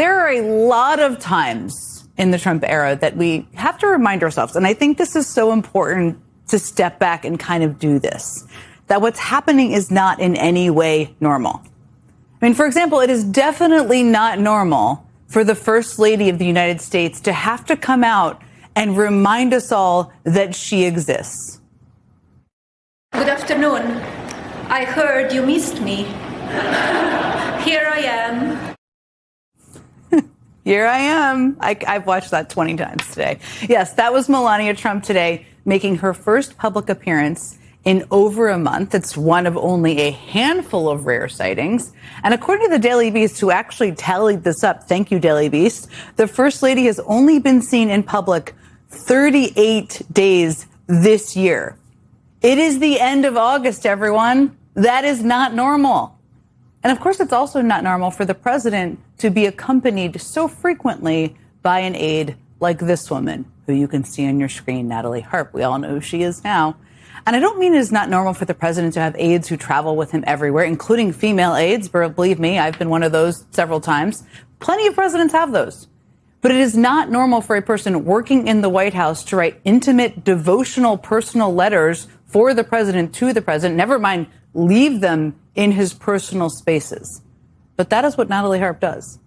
there are a lot of times in the Trump era that we have to remind ourselves, and I think this is so important to step back and kind of do this, that what's happening is not in any way normal. I mean, for example, it is definitely not normal for the First Lady of the United States to have to come out and remind us all that she exists. Good afternoon. I heard you missed me. Here I am. Here I am. I've watched that 20 times today. Yes, that was Melania Trump today, making her first public appearance in over a month. It's one of only a handful of rare sightings. And according to the Daily Beast, who actually tallied this up, thank you, Daily Beast, the First Lady has only been seen in public 38 days this year. It is the end of August, everyone. That is not normal. And of course, it's also not normal for the president to be accompanied so frequently by an aide like this woman, who you can see on your screen, Natalie Harp. We all know who she is now. And I don't mean it is not normal for the president to have aides who travel with him everywhere, including female aides. But believe me, I've been one of those several times. Plenty of presidents have those. But it is not normal for a person working in the White House to write intimate, devotional, personal letters for the president to the president, never mind leave them in his personal spaces. But that is what Natalie Harp does.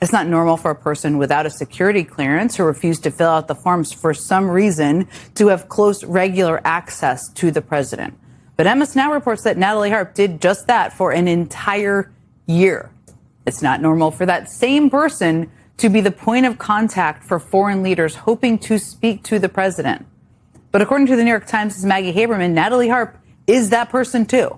It's not normal for a person without a security clearance who refused to fill out the forms for some reason to have close, regular access to the president. But MS Now reports that Natalie Harp did just that for an entire year. It's not normal for that same person to be the point of contact for foreign leaders hoping to speak to the president. But according to the New York Times' Maggie Haberman, Natalie Harp is that person too.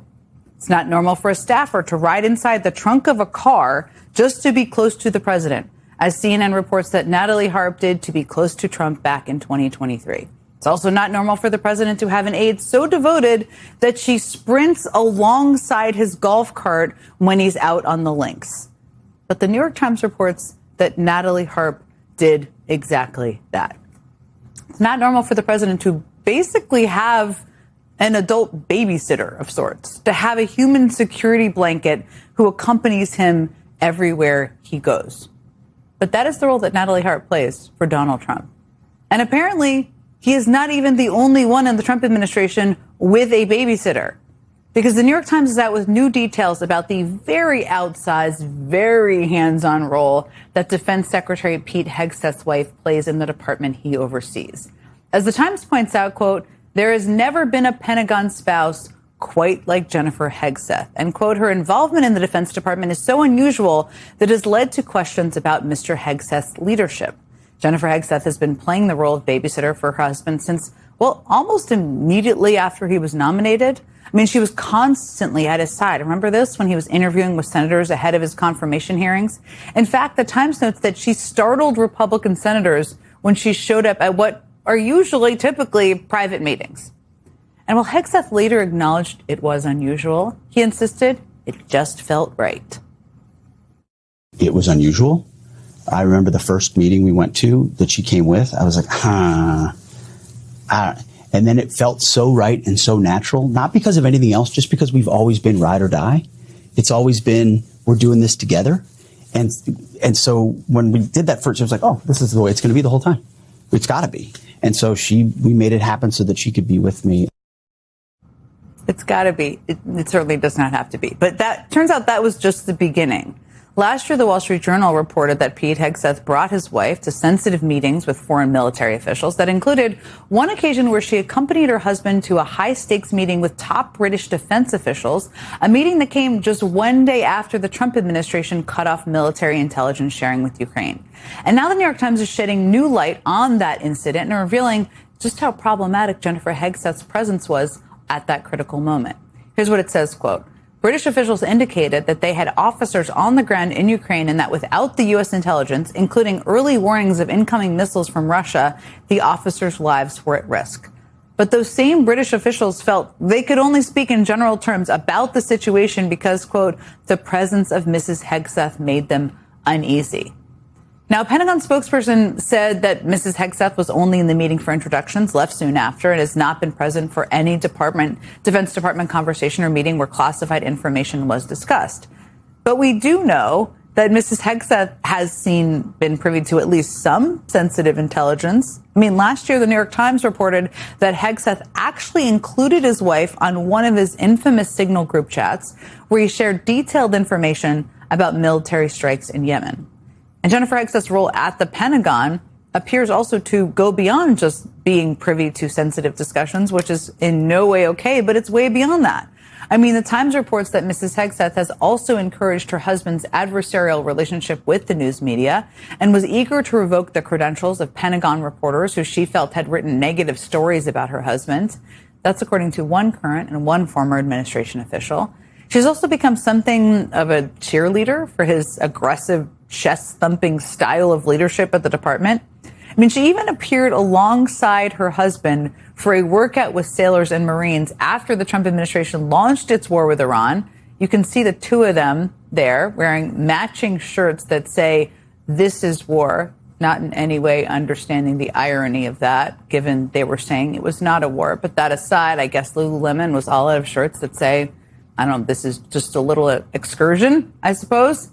It's not normal for a staffer to ride inside the trunk of a car just to be close to the president, as CNN reports that Natalie Harp did to be close to Trump back in 2023. It's also not normal for the president to have an aide so devoted that she sprints alongside his golf cart when he's out on the links. But the New York Times reports that Natalie Harp did exactly that. It's not normal for the president to basically have an adult babysitter of sorts, to have a human security blanket who accompanies him everywhere he goes. But that is the role that Natalie Harp plays for Donald Trump. And apparently, he is not even the only one in the Trump administration with a babysitter, because the New York Times is out with new details about the very outsized, very hands-on role that Defense Secretary Pete Hegseth's wife plays in the department he oversees. As the Times points out, quote, "There has never been a Pentagon spouse quite like Jennifer Hegseth." And, quote, "Her involvement in the Defense Department is so unusual that it has led to questions about Mr. Hegseth's leadership." Jennifer Hegseth has been playing the role of babysitter for her husband since, well, almost immediately after he was nominated. I mean, she was constantly at his side. Remember this when he was interviewing with senators ahead of his confirmation hearings? In fact, the Times notes that she startled Republican senators when she showed up at what are usually typically private meetings. And while Hegseth later acknowledged it was unusual, he insisted it just felt right. It was unusual. I remember the first meeting we went to that she came with. I was like, and then it felt so right and so natural, not because of anything else, just because we've always been ride or die. It's always been, we're doing this together. And so when we did that first, it was like, oh, this is the way it's going to be the whole time. It's got to be. And so we made it happen so that she could be with me. It's got to be. It certainly does not have to be. But that turns out that was just the beginning. Last year, the Wall Street Journal reported that Pete Hegseth brought his wife to sensitive meetings with foreign military officials that included one occasion where she accompanied her husband to a high-stakes meeting with top British defense officials, a meeting that came just one day after the Trump administration cut off military intelligence sharing with Ukraine. And now the New York Times is shedding new light on that incident and revealing just how problematic Jennifer Hegseth's presence was at that critical moment. Here's what it says, quote, "British officials indicated that they had officers on the ground in Ukraine and that without the U.S. intelligence, including early warnings of incoming missiles from Russia, the officers' lives were at risk. But those same British officials felt they could only speak in general terms about the situation because, quote, the presence of Mrs. Hegseth made them uneasy." Now, a Pentagon spokesperson said that Mrs. Hegseth was only in the meeting for introductions, left soon after, and has not been present for any Defense Department conversation or meeting where classified information was discussed. But we do know that Mrs. Hegseth has been privy to at least some sensitive intelligence. I mean, last year, the New York Times reported that Hegseth actually included his wife on one of his infamous Signal group chats where he shared detailed information about military strikes in Yemen. And Jennifer Hegseth's role at the Pentagon appears also to go beyond just being privy to sensitive discussions, which is in no way okay, but it's way beyond that. I mean, the Times reports that Mrs. Hegseth has also encouraged her husband's adversarial relationship with the news media and was eager to revoke the credentials of Pentagon reporters who she felt had written negative stories about her husband. That's according to one current and one former administration official. She's also become something of a cheerleader for his aggressive, chest-thumping style of leadership at the department. I mean, she even appeared alongside her husband for a workout with sailors and Marines after the Trump administration launched its war with Iran. You can see the two of them there wearing matching shirts that say, "This is war," not in any way understanding the irony of that, given they were saying it was not a war. But that aside, I guess Lululemon was all out of shirts that say, I don't know, this is just a little excursion, I suppose.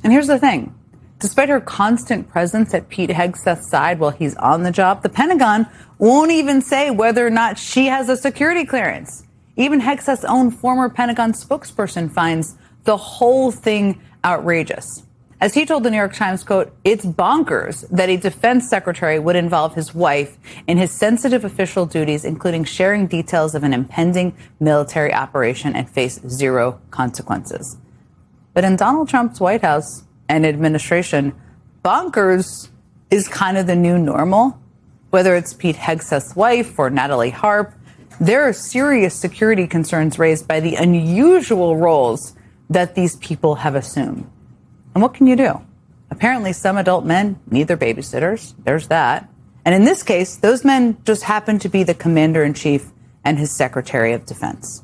And here's the thing. Despite her constant presence at Pete Hegseth's side while he's on the job, the Pentagon won't even say whether or not she has a security clearance. Even Hegseth's own former Pentagon spokesperson finds the whole thing outrageous. As he told the New York Times, quote, "It's bonkers that a defense secretary would involve his wife in his sensitive official duties, including sharing details of an impending military operation and face zero consequences." But in Donald Trump's White House and administration, bonkers is kind of the new normal. Whether it's Pete Hegseth's wife or Natalie Harp, there are serious security concerns raised by the unusual roles that these people have assumed. And what can you do? Apparently, some adult men need their babysitters. There's that. And in this case, those men just happen to be the commander-in-chief and his secretary of defense.